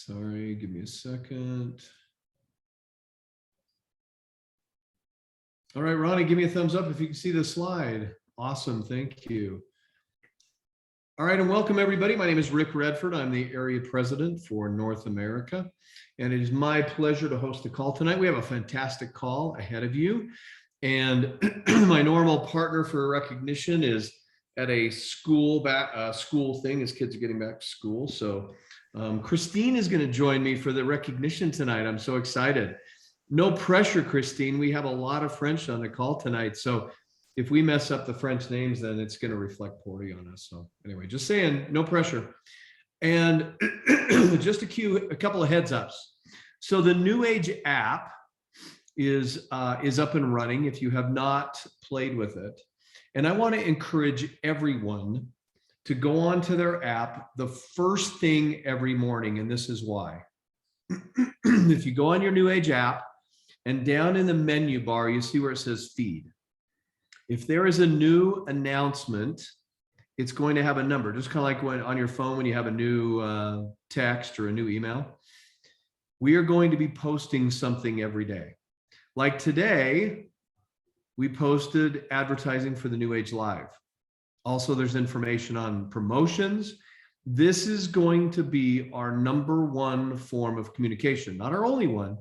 Sorry, give me a second. All right, Ronnie, give me a thumbs up if you can see the slide. Awesome, thank you. All right, and welcome everybody. My name is Rick Redford. I'm the area president for North America, and it is my pleasure to host the call tonight. We have a fantastic call ahead of you, and my normal partner for recognition is at a school thing as kids are getting back to school. So Christine is going to join me for the recognition tonight. I'm so excited. No pressure, Christine. We have a lot of French on the call tonight, so if we mess up the French names, then it's going to reflect poorly on us. So anyway, just saying, no pressure. And just a couple of heads ups. So the NewAge app is up and running if you have not played with it. And I want to encourage everyone to go onto their app the first thing every morning. And this is why. If you go on your NewAge app and down in the menu bar, you see where it says feed. If there is a new announcement, it's going to have a number, just kind of like when on your phone when you have a new text or a new email. We are going to be posting something every day. Like today, we posted advertising for the NewAge Live. Also, there's information on promotions. This is going to be our #1 form of communication, not our only one,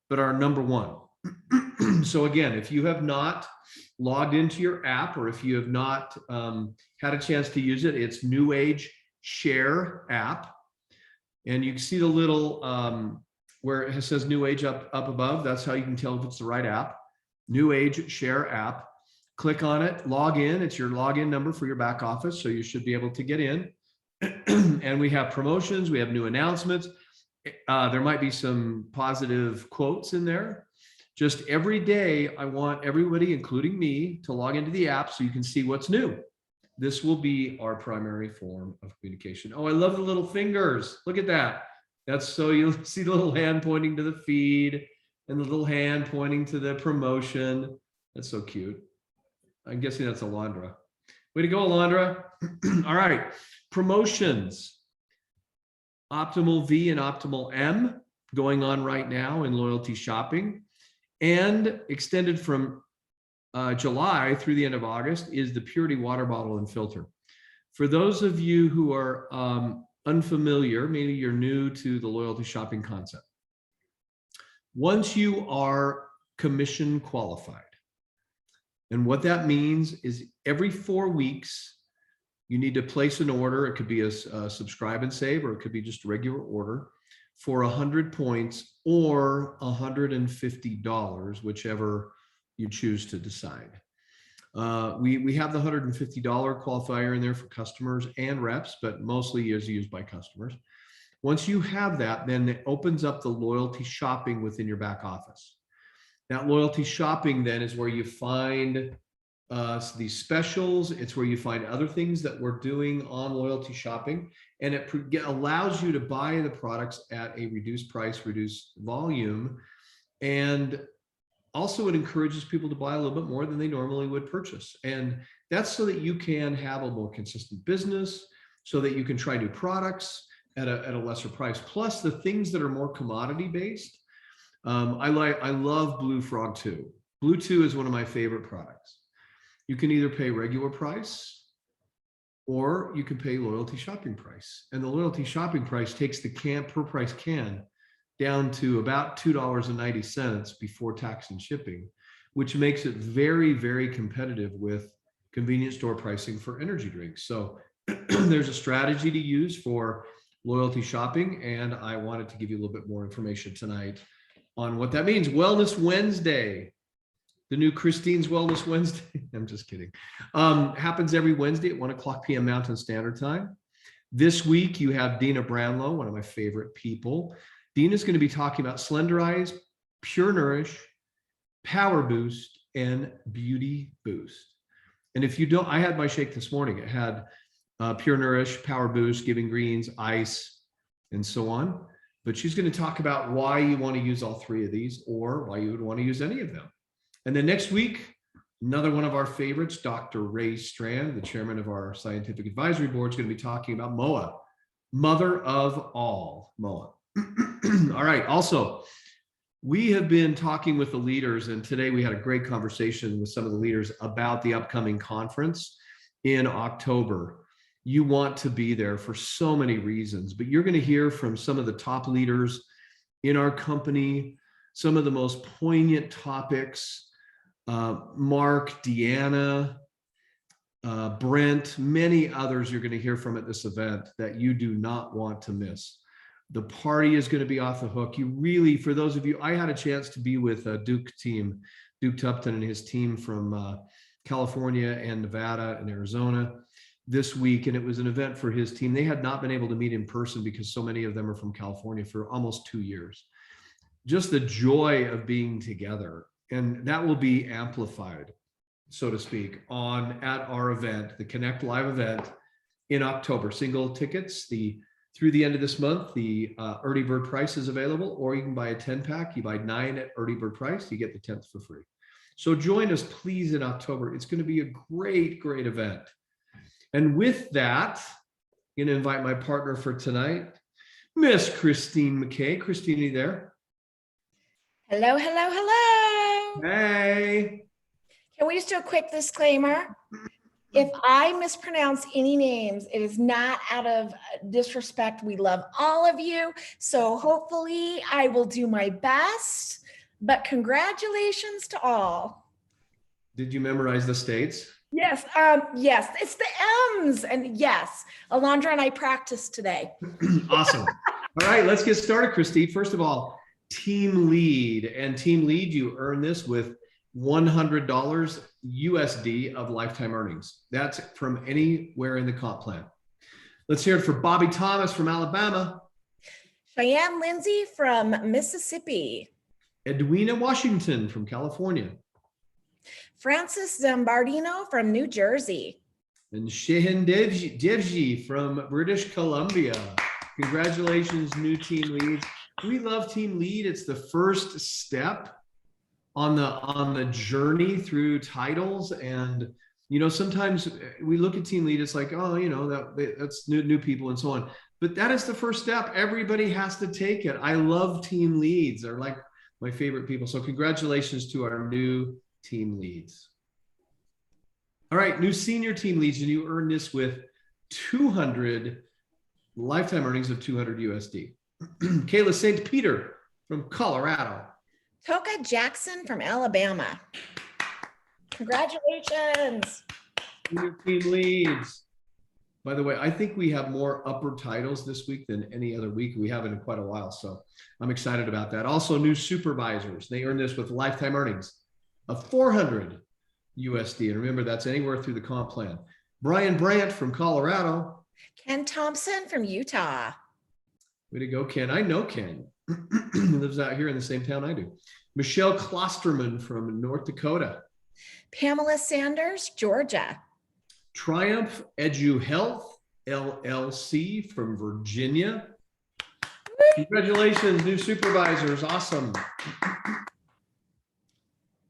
but our #1. So again, if you have not logged into your app, or if you have not had a chance to use it, it's NewAge Share app. And you can see the little where it says NewAge up above. That's how you can tell if it's the right app. NewAge Share app. Click on it, log in. It's your login number for your back office, so you should be able to get in. And we have promotions, we have new announcements. There might be some positive quotes in there. Just every day, I want everybody, including me, to log into the app so you can see what's new. This will be our primary form of communication. Oh, I love the little fingers. Look at that. That's so you'll see the little hand pointing to the feed and the little hand pointing to the promotion. That's so cute. I'm guessing that's Alondra. Way to go, Alondra. All right, promotions. Optimal V and Optimal M going on right now in loyalty shopping. And extended from July through the end of August is the Purity water bottle and filter. For those of you who are unfamiliar, maybe you're new to the loyalty shopping concept. Once you are commission qualified, and what that means is every 4 weeks, you need to place an order. It could be a subscribe and save, or it could be just a regular order for 100 points or $150, whichever you choose to decide. We have the $150 qualifier in there for customers and reps, but mostly is used by customers. Once you have that, then it opens up the loyalty shopping within your back office. That loyalty shopping then is where you find these specials. It's where you find other things that we're doing on loyalty shopping, and it allows you to buy the products at a reduced price, reduced volume, and also it encourages people to buy a little bit more than they normally would purchase. And that's so that you can have a more consistent business, so that you can try new products at a lesser price. Plus the things that are more commodity based. I love Blue Frog 2. Blue 2 is one of my favorite products. You can either pay regular price or you can pay loyalty shopping price. And the loyalty shopping price takes the per price can down to about $2.90 before tax and shipping, which makes it very, very competitive with convenience store pricing for energy drinks. So there's a strategy to use for loyalty shopping, and I wanted to give you a little bit more information tonight on what that means. Wellness Wednesday, the new Christine's Wellness Wednesday. I'm just kidding. Happens every Wednesday at 1:00 p.m. Mountain Standard Time. This week you have Dina Brownlow, one of my favorite people. Dina's going to be talking about Slenderize, Pure Nourish, Power Boost, and Beauty Boost. And if you don't, I had my shake this morning. It had Pure Nourish, Power Boost, Giving Greens, Ice, and so on. But she's going to talk about why you want to use all three of these, or why you would want to use any of them. And then next week, another one of our favorites, Dr. Ray Strand, the chairman of our scientific advisory board, is going to be talking about MOA, mother of all, MOA. All right. Also, we have been talking with the leaders, and today we had a great conversation with some of the leaders about the upcoming conference in October. You want to be there for so many reasons, but you're going to hear from some of the top leaders in our company, some of the most poignant topics. Mark, Deanna, Brent, many others you're going to hear from at this event that you do not want to miss. The party is going to be off the hook. You really, for those of you, I had a chance to be with Duke Tupton and his team from California and Nevada and Arizona this week. And it was an event for his team. They had not been able to meet in person because so many of them are from California for almost 2 years. Just the joy of being together. And that will be amplified, so to speak, at our event, the Connect Live event in October. Single tickets, through the end of this month, the early bird price is available, or you can buy a 10-pack. You buy 9 at early bird price, you get the 10th for free. So join us, please, in October. It's going to be a great, great event. And with that, I'm going to invite my partner for tonight, Miss Christine McKay. Christine, are you there? Hello, hello, hello. Hey. Can we just do a quick disclaimer? If I mispronounce any names, it is not out of disrespect. We love all of you. So hopefully I will do my best, but congratulations to all. Did you memorize the states? Yes, yes, it's the M's. And yes, Alondra and I practiced today. Awesome. All right, let's get started, Christine. First of all, team lead. And team lead, you earn this with $100 USD of lifetime earnings. That's from anywhere in the comp plan. Let's hear it for Bobby Thomas from Alabama. Cheyenne Lindsay from Mississippi. Edwina Washington from California. Francis Zambardino from New Jersey. And Shehan Devji from British Columbia. Congratulations, new team leads. We love team lead. It's the first step on the journey through titles. And sometimes we look at team lead, it's like, oh, that's new people and so on, but that is the first step. Everybody has to take it. I love team leads. They're like my favorite people. So congratulations to our new team leads. All right, new senior team leads, and you earn this with 200 lifetime earnings of 200 USD. Kayla St. Peter from Colorado. Toka Jackson from Alabama. Congratulations. Senior team leads. By the way, I think we have more upper titles this week than any other week. We haven't in quite a while, so I'm excited about that. Also, new supervisors. They earn this with lifetime earnings of 400 USD. And remember, that's anywhere through the comp plan. Brian Brandt from Colorado. Ken Thompson from Utah. Way to go, Ken. I know Ken. He lives out here in the same town I do. Michelle Klosterman from North Dakota. Pamela Sanders, Georgia. Triumph Edu Health LLC from Virginia. Congratulations, new supervisors. Awesome.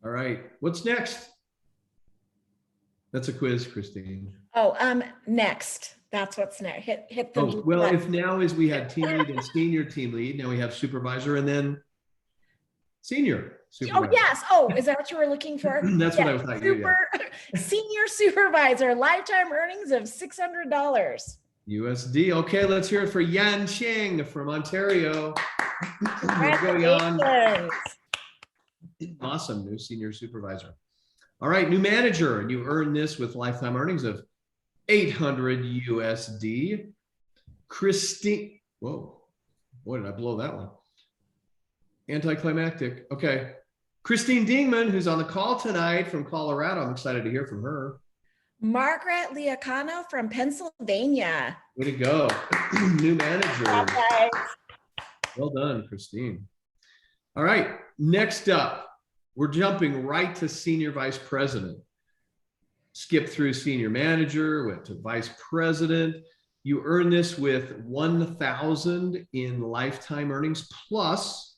All right, what's next? That's a quiz, Christine. Oh, next. That's what's next. Hit the. Oh, well, if now is we had team lead and senior team lead, now we have supervisor and then senior supervisor. Oh, yes. Oh, is that what you were looking for? That's what I was thinking. Senior supervisor, lifetime earnings of $600. USD. Okay, let's hear it for Yan Ching from Ontario. Congratulations. Awesome, new senior supervisor. All right, new manager, and you earn this with lifetime earnings of 800 USD. Christine, whoa, boy, did I blow that one? Anticlimactic. Okay. Christine Dingman, who's on the call tonight from Colorado. I'm excited to hear from her. Margaret Liacano from Pennsylvania. Way to go. New manager. Okay. Well done, Christine. All right, next up, we're jumping right to senior vice president. Skip through senior manager, went to vice president. You earn this with 1,000 in lifetime earnings plus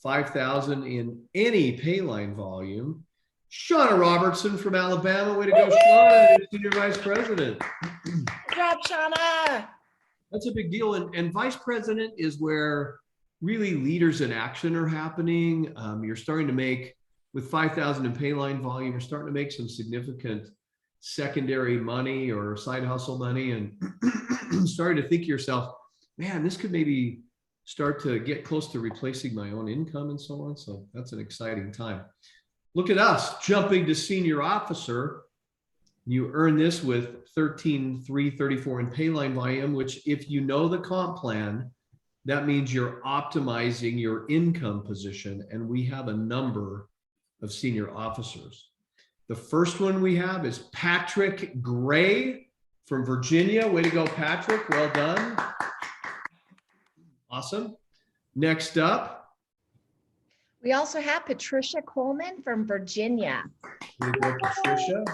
5,000 in any payline volume. Shauna Robertson from Alabama. Way to go, Shauna, senior vice president. Good job, Shauna. That's a big deal. And vice president is where really leaders in action are happening. You're starting to make, with 5,000 in payline volume, you're starting to make some significant secondary money or side hustle money, and starting to think to yourself, man, this could maybe start to get close to replacing my own income and so on. So that's an exciting time. Look at us jumping to senior officer. You earn this with 13,334 in payline volume, which if you know the comp plan, that means you're optimizing your income position. And we have a number of senior officers. The first one we have is Patrick Gray from Virginia. Way to go, Patrick. Well done. Awesome. Next up. We also have Patricia Coleman from Virginia. Way to go, Patricia.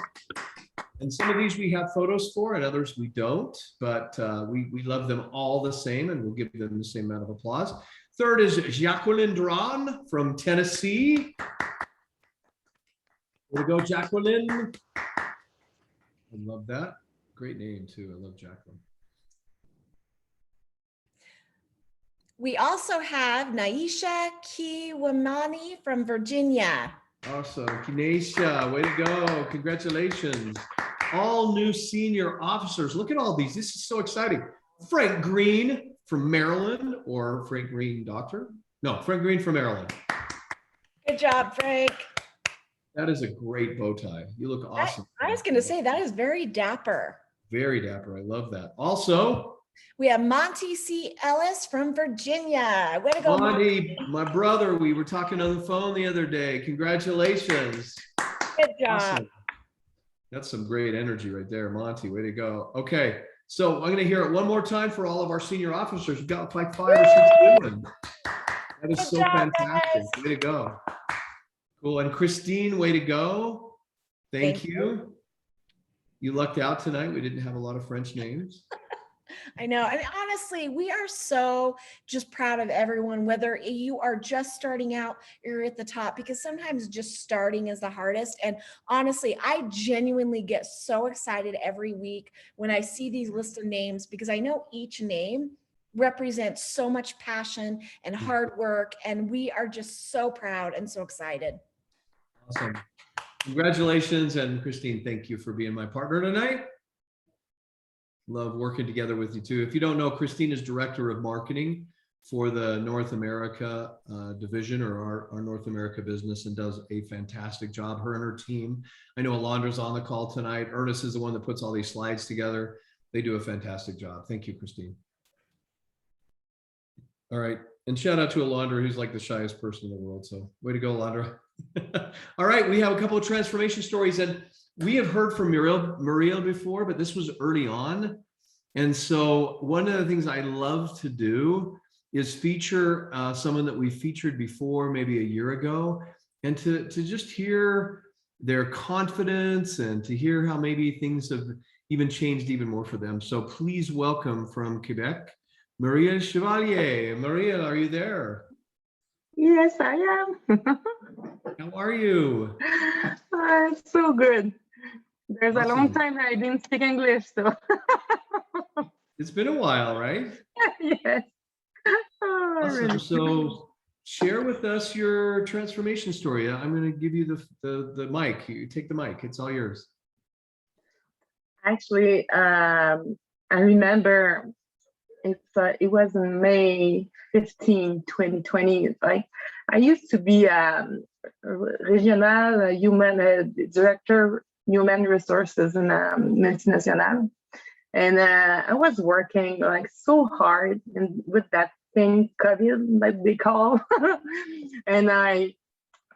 And some of these we have photos for and others we don't, but we love them all the same and we'll give them the same amount of applause. Third is Jacqueline Duran from Tennessee. Way to go, Jacqueline. I love that. Great name too. I love Jacqueline. We also have Naisha Kiwamani from Virginia. Awesome. Kinesha, way to go. Congratulations. All new senior officers. Look at all these. This is so exciting. Frank Green from Maryland, or Frank Green doctor? No, Frank Green from Maryland. Good job, Frank. That is a great bow tie. You look awesome. I was going to say that is very dapper. Very dapper. I love that. Also, we have Monty C. Ellis from Virginia. Way to go, Monty, my brother. We were talking on the phone the other day. Congratulations. Good job. Awesome. That's some great energy right there, Monty. Way to go. Okay, so I'm going to hear it one more time for all of our senior officers. We've got like 5 or 6 women. That is so fantastic. Way to go. Cool. And Christine, way to go. Thank you. You lucked out tonight. We didn't have a lot of French names. I know. I mean, honestly, we are so just proud of everyone, whether you are just starting out, you're at the top, because sometimes just starting is the hardest. And honestly, I genuinely get so excited every week when I see these list of names, because I know each name represents so much passion and hard work. And we are just so proud and so excited. Awesome. Congratulations. And Christine, thank you for being my partner tonight. Love working together with you too. If you don't know, Christine is Director of Marketing for the North America division, or our North America business, and does a fantastic job. Her and her team. I know Alondra's on the call tonight. Ernest is the one that puts all these slides together. They do a fantastic job. Thank you, Christine. All right. And shout out to Alondra, who's like the shyest person in the world. So way to go, Alondra. All right. We have a couple of transformation stories, and we have heard from Mireille before, but this was early on. And so one of the things I love to do is feature someone that we featured before, maybe a year ago, and to just hear their confidence and to hear how maybe things have even changed even more for them. So please welcome from Quebec, Mireille Chevalier. Mireille, are you there? Yes, I am. How are you? So good. There's Awesome. a long time that I didn't speak English, so. It's been a while, right? Yes. Oh, Awesome. really. So share with us your transformation story. I'm going to give you the mic. You take the mic. It's all yours. Actually, I remember it was May 15, 2020. Like, I used to be regional human director, human resources in multinational, and I was working like so hard and with that thing COVID, like they call, and I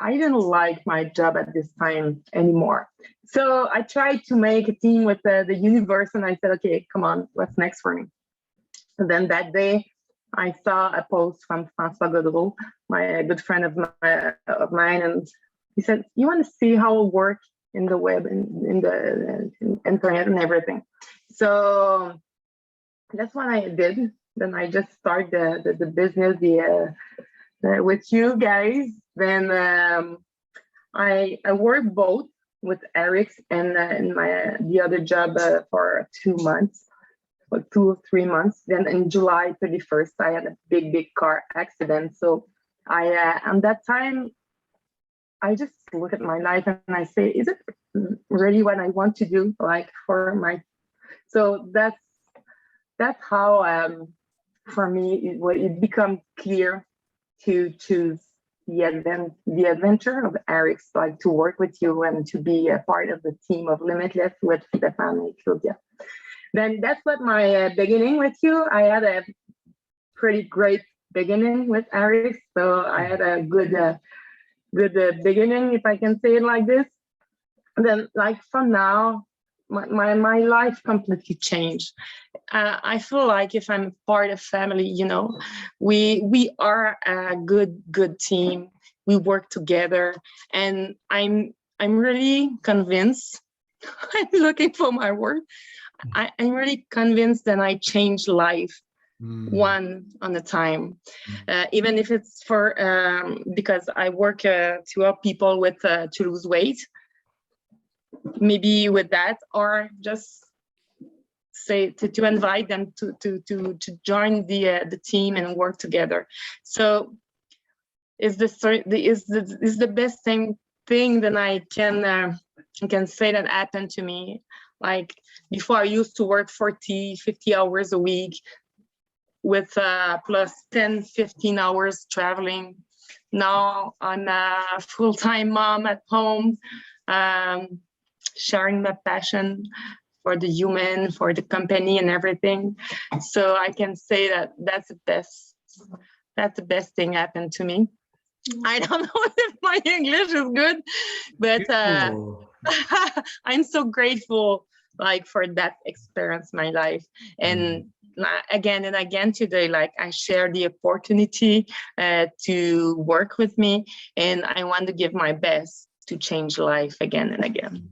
didn't like my job at this time anymore. So I tried to make a team with the universe, and I said, okay, come on, what's next for me? And then that day, I saw a post from François Godreau, my good friend of mine, and he said, "You want to see how it works in the web and in the internet and everything?" So that's what I did. Then I just started the business with you guys. Then I worked both with Eric and the other job for 2 months. for 2 or 3 months. Then in July 31st, I had a big car accident. So at that time, I just look at my life and I say, is it really what I want to do? Like for my, so that's how for me it becomes clear to choose the adventure of Eric's, like to work with you and to be a part of the team of Limitless with Stephane and Claudia. Then that's what my beginning with you. I had a pretty great beginning with Eric, so I had a good beginning, if I can say it like this. And then, like from now, my life completely changed. I feel like if I'm part of family, you know, we are a good team. We work together, and I'm really convinced. I'm looking for my word. I'm really convinced that I change life one on a time, even if it's for because I work to help people with to lose weight. Maybe with that, or just say to invite them to join the team and work together. So is the best thing that I can say that happened to me. Like before, I used to work 40, 50 hours a week with plus 10, 15 hours traveling. Now I'm a full-time mom at home, sharing my passion for the human, for the company and everything. So I can say that that's the best thing happened to me. I don't know if my English is good, but I'm so grateful like for that experience in my life. And again and again today, like I share the opportunity to work with me, and I want to give my best to change life again and again.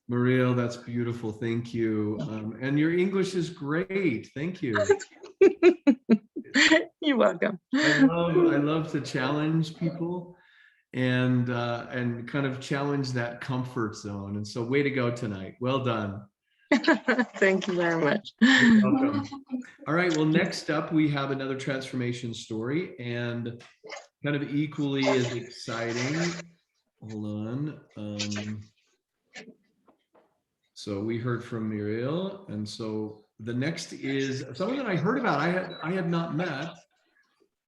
Mireille, that's beautiful. Thank you. And your English is great. Thank you. You're welcome. I love to challenge people and kind of challenge that comfort zone. And so way to go tonight. Well done. Thank you very much. You're welcome. All right. Well, next up, we have another transformation story, and kind of equally as exciting. Hold on. So we heard from Mireille, and so the next is someone that I heard about. I had not met,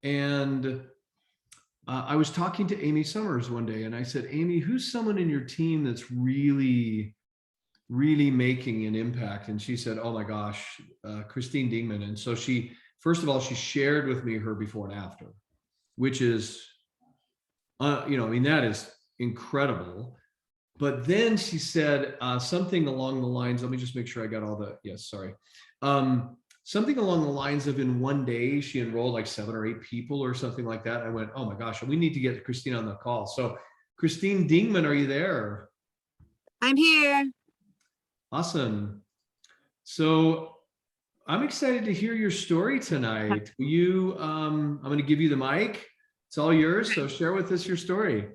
and I was talking to Amy Summers one day, and I said, Amy, who's someone in your team that's really making an impact? And she said, oh my gosh, Christine Dingman. And so she, first of all, she shared with me her before and after, which is, I mean, that is incredible. But then she said something along the lines, let me just make sure I got all the, yes, sorry. Something along the lines of in one day, she enrolled like 7 or 8 people or something like that. I went, oh my gosh, we need to get Christine on the call. So Christine Dingman, are you there? I'm here. Awesome. So I'm excited to hear your story tonight. Will you, I'm going to give you the mic. It's all yours. So share with us your story.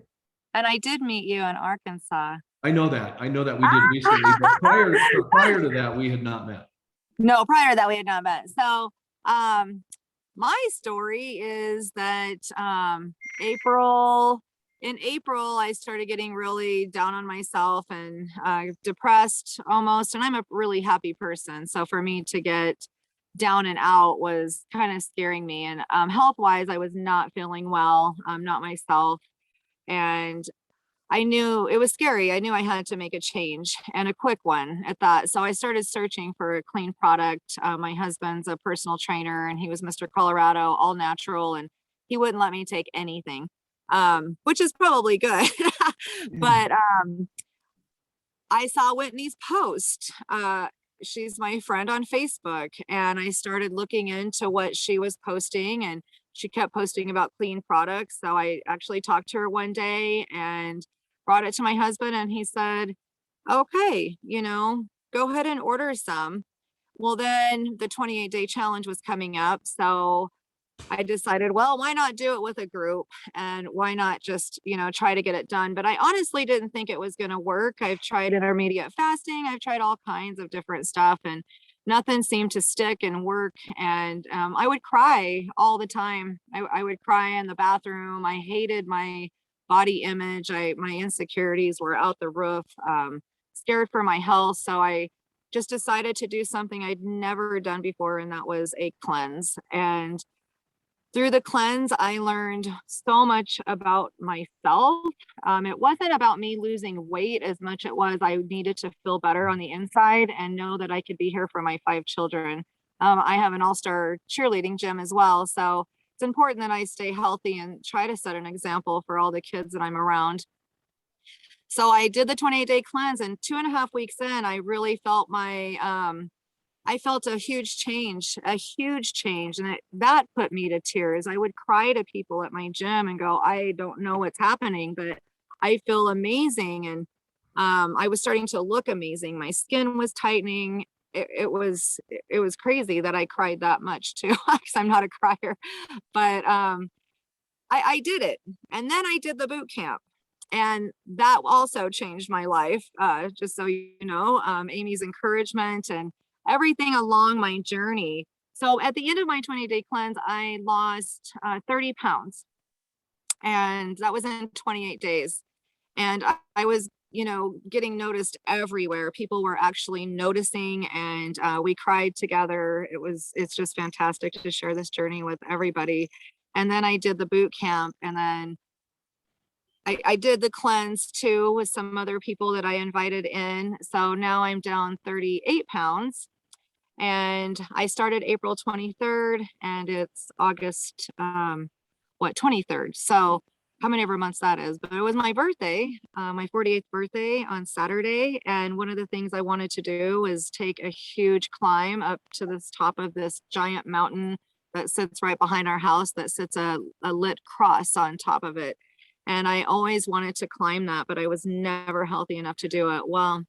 And I did meet you in Arkansas. I know that we did recently, but prior to that, we had not met. No, prior to that, we had not met. So my story is that in April, I started getting really down on myself and depressed almost. And I'm a really happy person. So for me to get down and out was kind of scaring me. And health-wise, I was not feeling well, not myself. And I knew it was scary. I knew I had to make a change, and a quick one at that. So I started searching for a clean product. My husband's a personal trainer, and he was Mr. Colorado, all natural, and he wouldn't let me take anything, which is probably good. But I saw Whitney's post. She's my friend on Facebook, and I started looking into what she was posting, and she kept posting about clean products. So I actually talked to her one day and brought it to my husband, and he said, okay, go ahead and order some. Well, then the 28-day challenge was coming up. So I decided, well, why not do it with a group, and why not just, try to get it done? But I honestly didn't think it was going to work. I've tried intermediate fasting. I've tried all kinds of different stuff, and nothing seemed to stick and work. And I would cry all the time. I would cry in the bathroom. I hated my body image. My insecurities were out the roof, scared for my health. So I just decided to do something I'd never done before, and that was a cleanse. And through the cleanse, I learned so much about myself. It wasn't about me losing weight as much it was I needed to feel better on the inside and know that I could be here for my 5 children. I have an all-star cheerleading gym as well. So it's important that I stay healthy and try to set an example for all the kids that I'm around. So I did the 28-day cleanse, and 2.5 weeks in, I really felt I felt a huge change, and that put me to tears. I would cry to people at my gym and go, I don't know what's happening, but I feel amazing. And I was starting to look amazing. My skin was tightening. It was crazy that I cried that much too, because I'm not a crier, but I did it. And then I did the boot camp. And that also changed my life, just so you know, Amy's encouragement and everything along my journey. So at the end of my 20-day cleanse, I lost 30 pounds. And that was in 28 days. And I was, you know, getting noticed everywhere. People were actually noticing, and we cried together. It's just fantastic to share this journey with everybody. And then I did the boot camp, and then I did the cleanse too with some other people that I invited in. So now I'm down 38 pounds, and I started April 23rd, and it's August, 23rd. So how many ever months that is, but it was my birthday, my 48th birthday on Saturday. And one of the things I wanted to do was take a huge climb up to this top of this giant mountain that sits right behind our house, that sits a lit cross on top of it. And I always wanted to climb that, but I was never healthy enough to do it. Well,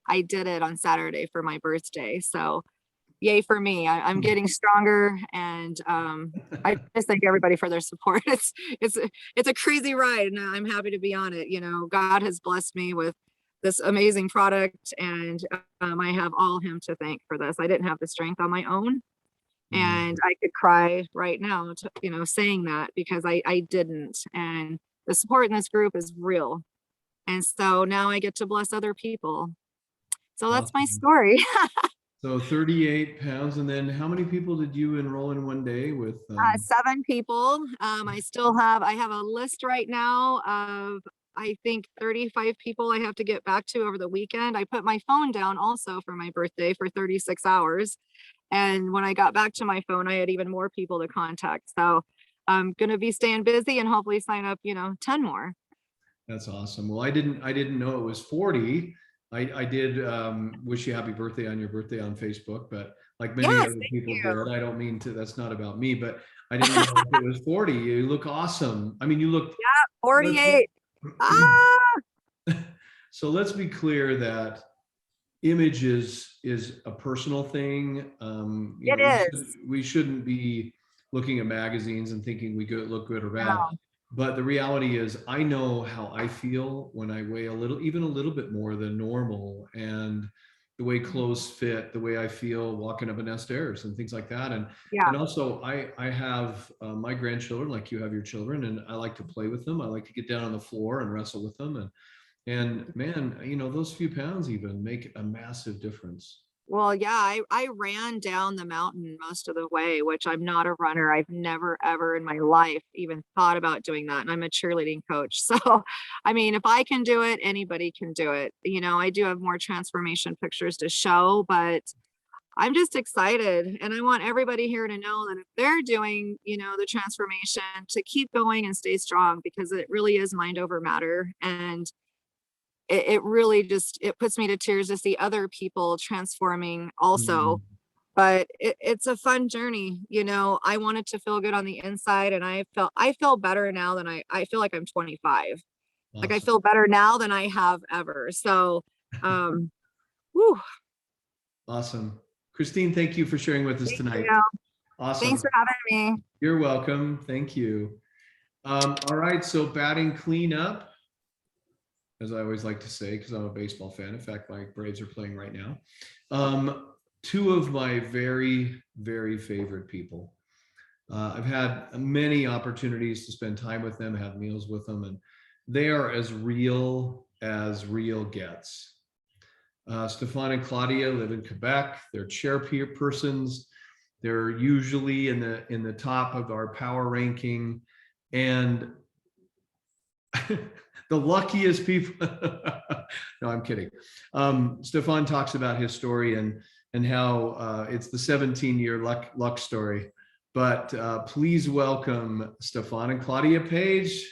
I did it on Saturday for my birthday. So yay for me. I'm getting stronger, and I just thank everybody for their support. It's a crazy ride, and I'm happy to be on it. You know, God has blessed me with this amazing product, and I have all him to thank for this. I didn't have the strength on my own, and I could cry right now, you know, saying that, because I didn't. And the support in this group is real. And so now I get to bless other people. So that's my story. So 38 pounds. And then how many people did you enroll in one day with? 7 people. I have a list right now of, I think, 35 people I have to get back to over the weekend. I put my phone down also for my birthday for 36 hours. And when I got back to my phone, I had even more people to contact. So I'm going to be staying busy and hopefully sign up, 10 more. That's awesome. Well, I didn't know it was 40. I did wish you happy birthday on your birthday on Facebook, but like many other people did, I don't mean to, that's not about me, but I didn't know if it was 40. You look awesome. I mean, you look 48. So let's be clear that image is a personal thing. We shouldn't be looking at magazines and thinking we look good or bad. No. But the reality is, I know how I feel when I weigh even a little bit more than normal, and the way clothes fit, the way I feel walking up and down stairs and things like that. And also I have my grandchildren, like you have your children, and I like to play with them. I like to get down on the floor and wrestle with them. And man, those few pounds even make a massive difference. Well, yeah, I ran down the mountain most of the way, which I'm not a runner. I've never, ever in my life even thought about doing that. And I'm a cheerleading coach. So, I mean, if I can do it, anybody can do it. I do have more transformation pictures to show, but I'm just excited. And I want everybody here to know that if they're doing, the transformation, to keep going and stay strong, because it really is mind over matter. And it really just, it puts me to tears to see other people transforming also. But it's a fun journey. I wanted to feel good on the inside, and I feel better now than I feel like I'm 25. Awesome. Like I feel better now than I have ever. So, whew. Awesome. Christine, thank you for sharing with us tonight. Awesome. Thanks for having me. You're welcome. Thank you. All right. So batting cleanup, as I always like to say, because I'm a baseball fan. In fact, my Braves are playing right now. two of my very, very favorite people. I've had many opportunities to spend time with them, have meals with them, and they are as real gets. Stephane and Claudia live in Quebec. They're chairpersons. They're usually in the top of our power ranking, and the luckiest people. No, I'm kidding. Stephane talks about his story and how it's the 17-year luck story. But please welcome Stephane and Claudia Page.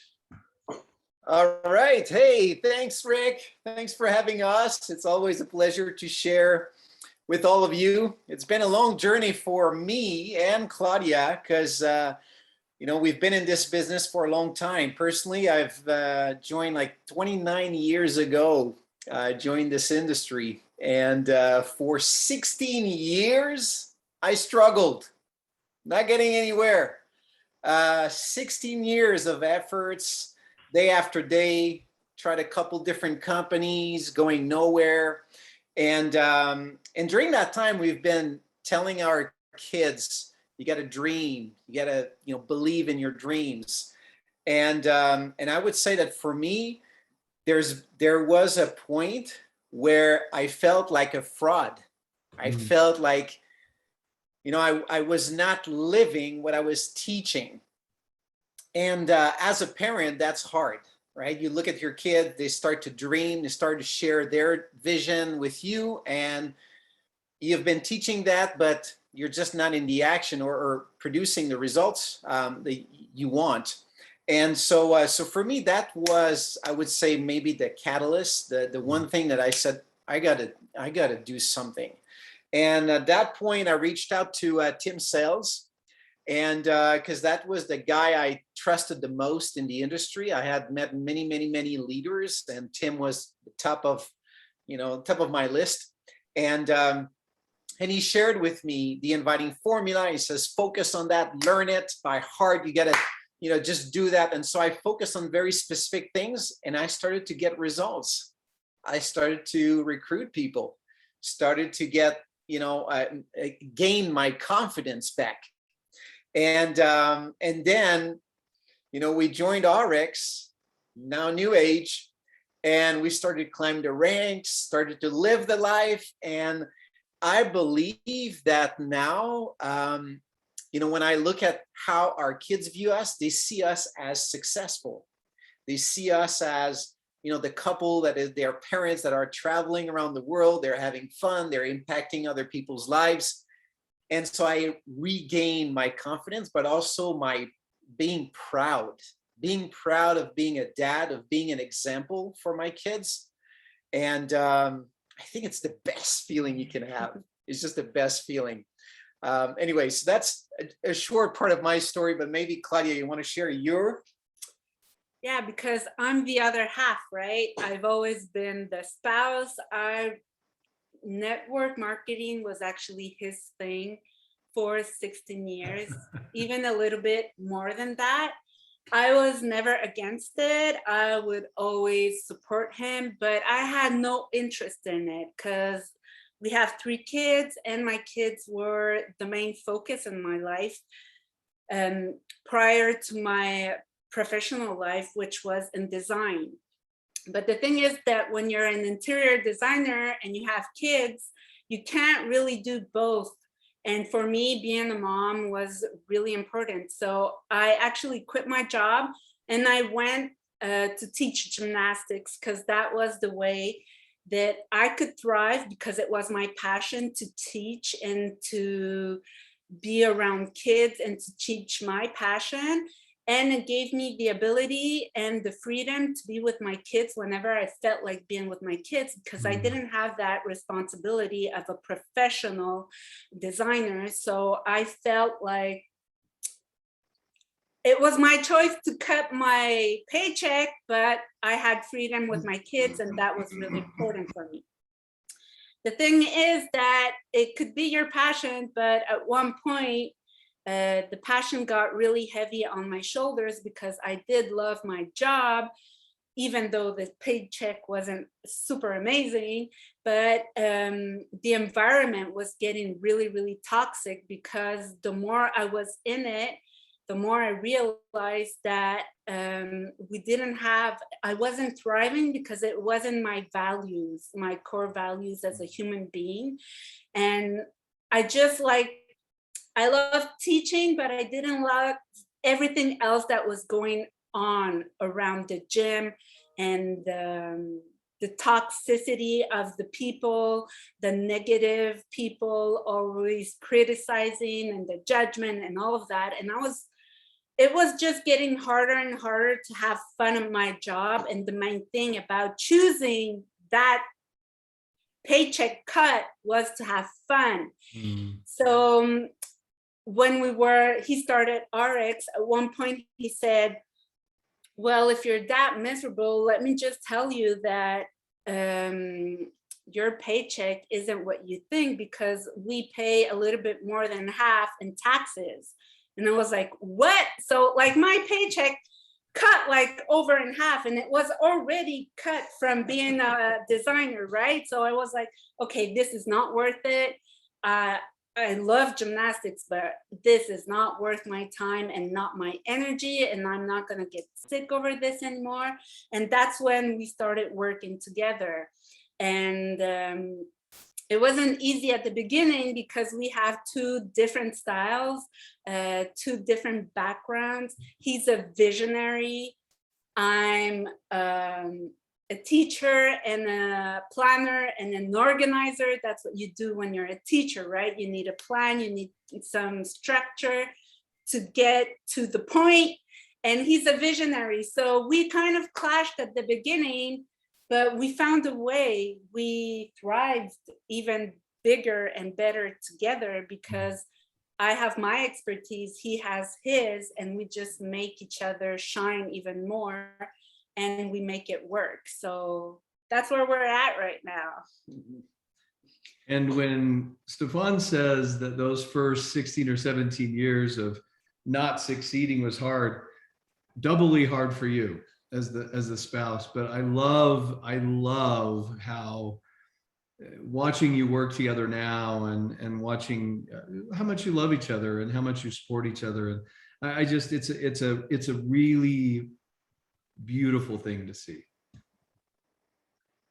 All right. Hey, thanks, Rick. Thanks for having us. It's always a pleasure to share with all of you. It's been a long journey for me and Claudia because, we've been in this business for a long time. Personally, I've joined like 29 years ago, joined this industry. And for 16 years, I struggled, not getting anywhere. 16 years of efforts, day after day, tried a couple different companies, going nowhere. And during that time, we've been telling our kids, you got to dream, you got to believe in your dreams. And I would say that for me, there was a point where I felt like a fraud. I felt like, I was not living what I was teaching. And as a parent, that's hard, right? You look at your kid, they start to dream, they start to share their vision with you, and you've been teaching that, but you're just not in the action or producing the results that you want. And so for me, that was, I would say, maybe the catalyst, the one thing that I said, I gotta do something. And at that point, I reached out to Tim Sales. And because that was the guy I trusted the most in the industry. I had met many, many, many leaders, and Tim was the top of my list. And he shared with me the inviting formula. He says, focus on that, learn it by heart. You got to, just do that. And so I focused on very specific things, and I started to get results. I started to recruit people, started to get, gain my confidence back. And then, we joined RX, now NewAge, and we started climbing the ranks, started to live the life. And I believe that now, when I look at how our kids view us, they see us as successful. They see us as, the couple that is their parents that are traveling around the world. They're having fun. They're impacting other people's lives. And so I regained my confidence, but also my being proud of being a dad, of being an example for my kids. And I think it's the best feeling you can have. It's just the best feeling. Anyway, so that's a short part of my story, but maybe Claudia, you want to share your? Yeah, because I'm the other half, right? I've always been the spouse. Network marketing was actually his thing for 16 years, even a little bit more than that. I was never against it. I would always support him, but I had no interest in it because we have 3 kids and my kids were the main focus in my life prior to my professional life, which was in design. But the thing is that when you're an interior designer and you have kids, you can't really do both. And for me, being a mom was really important. So I actually quit my job and I went to teach gymnastics because that was the way that I could thrive, because it was my passion to teach and to be around kids and to teach my passion. And it gave me the ability and the freedom to be with my kids whenever I felt like being with my kids, because I didn't have that responsibility of a professional designer. So I felt like it was my choice to cut my paycheck, but I had freedom with my kids, and that was really important for me. The thing is that it could be your passion, but at one point, the passion got really heavy on my shoulders because I did love my job, even though the paycheck wasn't super amazing, but the environment was getting really, really toxic, because the more I was in it, the more I realized that I wasn't thriving, because it wasn't my values, my core values as a human being. And I love teaching, but I didn't love everything else that was going on around the gym, and the toxicity of the people, the negative people always criticizing, and the judgment and all of that. And it was just getting harder and harder to have fun at my job. And the main thing about choosing that paycheck cut was to have fun. So when he started RX, at one point he said, well, if you're that miserable, let me just tell you that your paycheck isn't what you think, because we pay a little bit more than half in taxes. And I was like, what? So like my paycheck cut like over in half, and it was already cut from being a designer, right? So I was like, okay, this is not worth it. I love gymnastics, but this is not worth my time and not my energy, and I'm not gonna get sick over this anymore. And that's when we started working together. And it wasn't easy at the beginning, because we have two different styles, two different backgrounds. He's a visionary. I'm a teacher and a planner and an organizer. That's what you do when you're a teacher, right? You need a plan, you need some structure to get to the point. And he's a visionary. So we kind of clashed at the beginning, but we found a way. We thrived even bigger and better together, because I have my expertise, he has his, and we just make each other shine even more, and we make it work. So that's where we're at right now. And when Stephane says that those first 16 or 17 years of not succeeding was hard, doubly hard for you as the spouse. But I love how watching you work together now, and watching how much you love each other and how much you support each other. And I just, it's a really beautiful thing to see.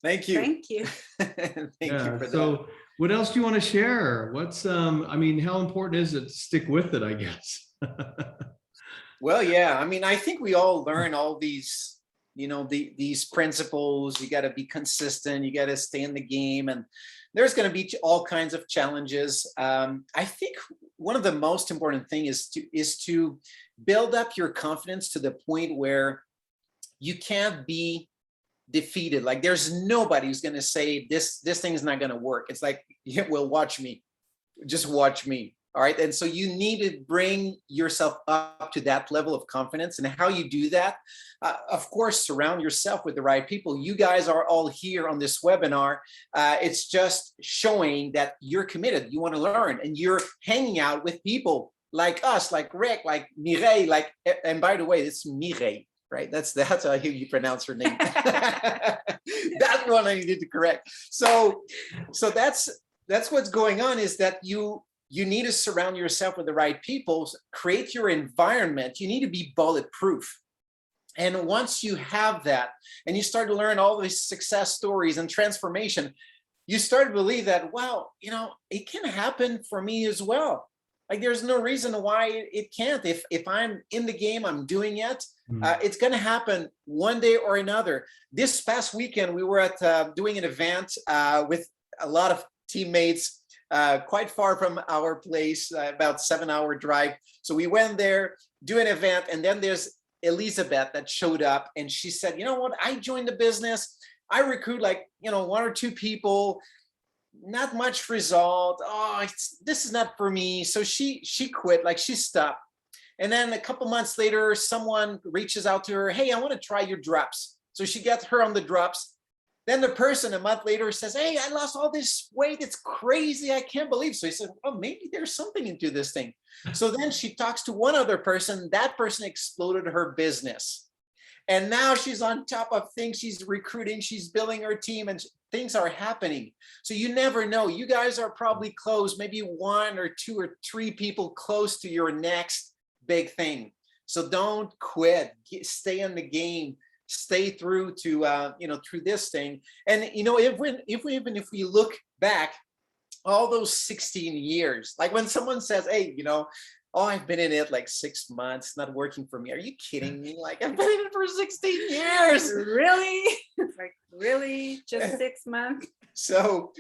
Thank you. Thank you. Thank you for so that. what else do you want to share? What's I mean, how important is it to stick with it, I guess? Well, yeah, I mean, I think we all learn all these, these principles. You got to be consistent, you got to stay in the game, and there's going to be all kinds of challenges. I think one of the most important things is to build up your confidence to the point where you can't be defeated. Like, there's nobody who's going to say this thing is not going to work. It's like, yeah, well, watch me, just watch me. All right. And so you need to bring yourself up to that level of confidence. And how you do that, of course, surround yourself with the right people. You guys are all here on this webinar. It's just showing that you're committed. You want to learn, and you're hanging out with people like us, like Rick, like Mireille, and by the way, it's Mireille, right? That's how you pronounce her name. That's one I needed to correct. So that's what's going on, is that you need to surround yourself with the right people, create your environment. You need to be bulletproof. And once you have that, and you start to learn all these success stories and transformation, you start to believe that, wow, it can happen for me as well. Like, there's no reason why it can't. If I'm in the game, I'm doing it. It's going to happen one day or another. This past weekend, we were at doing an event with a lot of teammates, quite far from our place, about 7-hour drive. So we went there, do an event, and then there's Elizabeth that showed up, and she said, you know what, I joined the business. I recruit 1 or 2 people, not much result. Oh, this is not for me. So she quit, she stopped. And then a couple months later, someone reaches out to her, hey, I want to try your drops. So she gets her on the drops. Then the person a month later says, hey, I lost all this weight. It's crazy. I can't believe. So he said, oh, maybe there's something into this thing. So then she talks to one other person. That person exploded her business. And now she's on top of things. She's recruiting, she's building her team, and things are happening. So you never know. You guys are probably close, maybe 1 or 2 or 3 people close to your next big thing. So don't quit. Stay in the game. Stay through to through this thing. And if we look back, all those 16 years, like when someone says, hey, oh, I've been in it like 6 months, not working for me. Are you kidding me? Like, I've been in it for 16 years. Really? Like, really? Just 6 months? So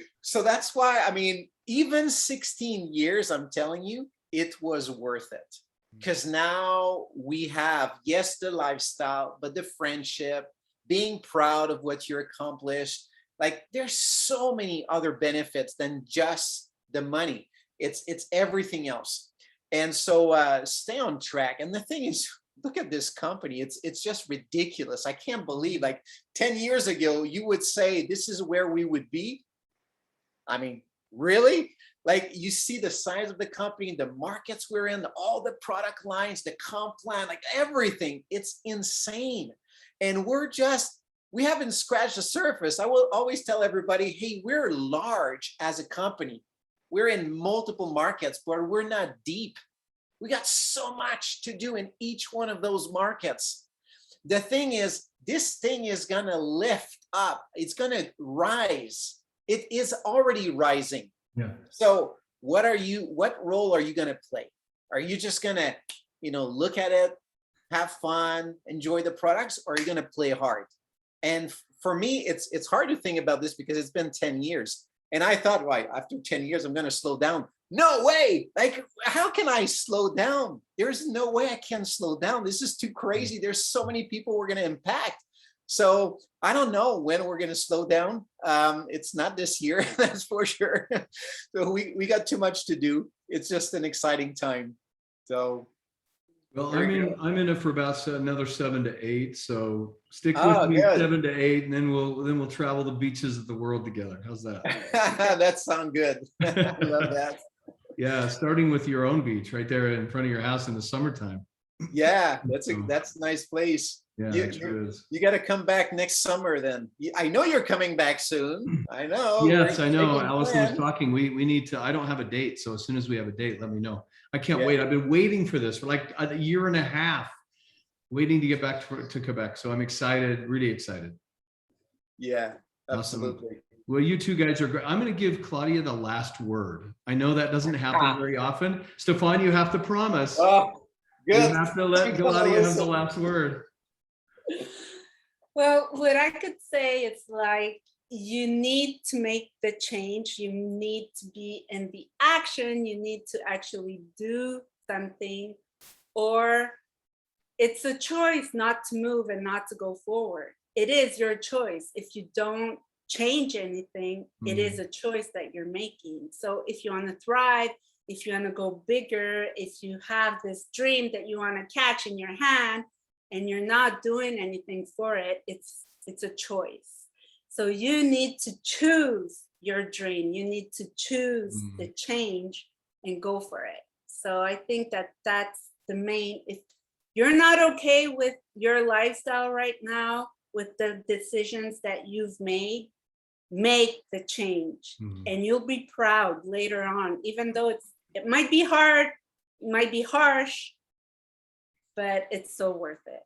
that's why, I mean, even 16 years, I'm telling you, it was worth it. Because now we have, yes, the lifestyle, but the friendship, being proud of what you accomplished. Like, there's so many other benefits than just the money. It's everything else. And so stay on track. And the thing is, look at this company. It's just ridiculous. I can't believe, like 10 years ago, you would say this is where we would be. I mean, really? Like, you see the size of the company, the markets we're in, all the product lines, the comp plan, like everything. It's insane. And we haven't scratched the surface. I will always tell everybody, hey, we're large as a company. We're in multiple markets, but we're not deep. We got so much to do in each one of those markets. The thing is, this thing is gonna lift up. It's gonna rise. It is already rising. Yeah. So what role are you gonna play? Are you just gonna, look at it, have fun, enjoy the products, or are you gonna play hard? And for me, it's hard to think about this because it's been 10 years. And I thought, right, after 10 years, I'm going to slow down. No way. Like, how can I slow down? There's no way I can slow down. This is too crazy. There's so many people we're going to impact. So I don't know when we're going to slow down. It's not this year, that's for sure. So we got too much to do. It's just an exciting time. So. Well, I'm in it for about another 7 to 8. So stick with me, good. 7 to 8, and then we'll travel the beaches of the world together. How's that? That sounds good. I love that. Yeah, starting with your own beach right there in front of your house in the summertime. Yeah, that's a nice place. Yeah, it sure is. You got to come back next summer then. I know you're coming back soon. I know. Yes, I know. Allison was talking. We need to. I don't have a date, so as soon as we have a date, let me know. I can't wait. I've been waiting for this for like a year and a half, waiting to get back to Quebec. So I'm excited, really excited. Yeah, absolutely. Awesome. Well, you two guys are great. I'm going to give Claudia the last word. I know that doesn't happen very often. Stephane, you have to promise. Oh, good. You have to let Claudia have the last word. Well, what I could say is like, you need to make the change. You need to be in the action. You need to actually do something, or it's a choice not to move and not to go forward. It is your choice. If you don't change anything, it is a choice that you're making. So if you want to thrive, if you want to go bigger, if you have this dream that you want to catch in your hand and you're not doing anything for it, it's a choice. So you need to choose your dream. You need to choose the change and go for it. So I think that that's the main. If you're not okay with your lifestyle right now, with the decisions that you've made, make the change and you'll be proud later on, even though it might be hard, it might be harsh, but it's so worth it.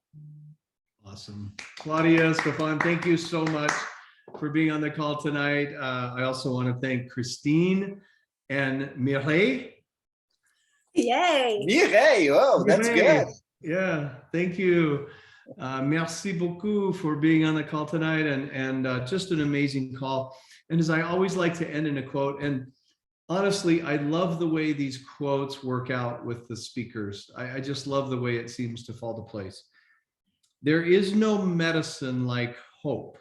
Awesome. Claudia, Stephane, thank you so much for being on the call tonight. I also want to thank Christine and Mireille. Yay. Mireille, oh, that's good. Yeah, thank you. Merci beaucoup for being on the call tonight, and just an amazing call. And as I always like to end in a quote, and honestly, I love the way these quotes work out with the speakers. I just love the way it seems to fall to place. There is no medicine like hope,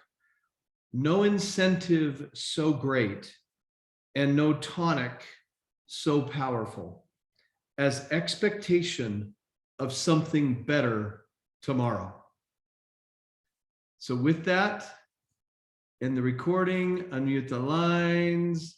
no incentive so great, and no tonic so powerful as expectation of something better tomorrow. So with that, in the recording, unmute the lines.